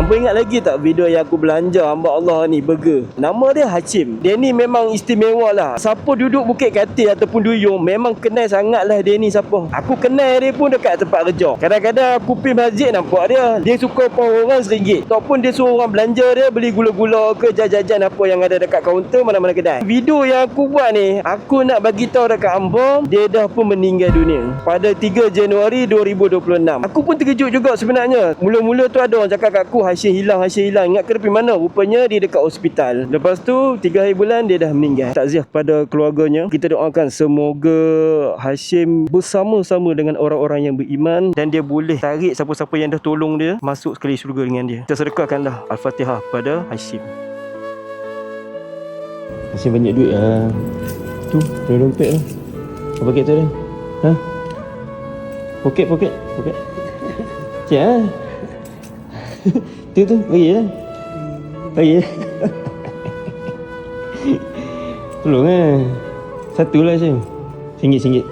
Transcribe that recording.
Hampa ingat lagi tak video yang aku belanja hamba Allah ni, burger? Nama dia Hashim. Dia ni memang istimewa lah. Siapa duduk Bukit Katil ataupun Duyung memang kenal sangat lah dia ni siapa. Aku kenal dia pun dekat tempat kerja. Kadang-kadang aku pergi masjid nampak dia. Dia suka power orang RM1. Ataupun dia suruh orang belanja dia, beli gula-gula ke jajan-jajan apa yang ada dekat kaunter mana-mana kedai. Video yang aku buat ni, aku nak bagi tahu dekat hamba, dia dah pun meninggal dunia pada 3 Januari 2026. Aku pun terkejut juga sebenarnya. Mula-mula tu ada orang cakap kat aku, Hashim hilang. Ingat ke pergi mana? Rupanya dia dekat hospital. Lepas tu 3 hari bulan dia dah meninggal. Takziah pada keluarganya. Kita doakan semoga Hashim bersama-sama dengan orang-orang yang beriman dan dia boleh tarik siapa-siapa yang dah tolong dia masuk sekali syurga dengan dia. Kita sedekahkanlah Al-Fatihah pada Hashim. Hashim banyak duit lah. Tu, dalam dompet tu. Apa paket tu dah? Ha? Poket. Cik lah. Tu, bagi lah. Bagi lah. Tolong lah. Satu lah Hashim. RM1.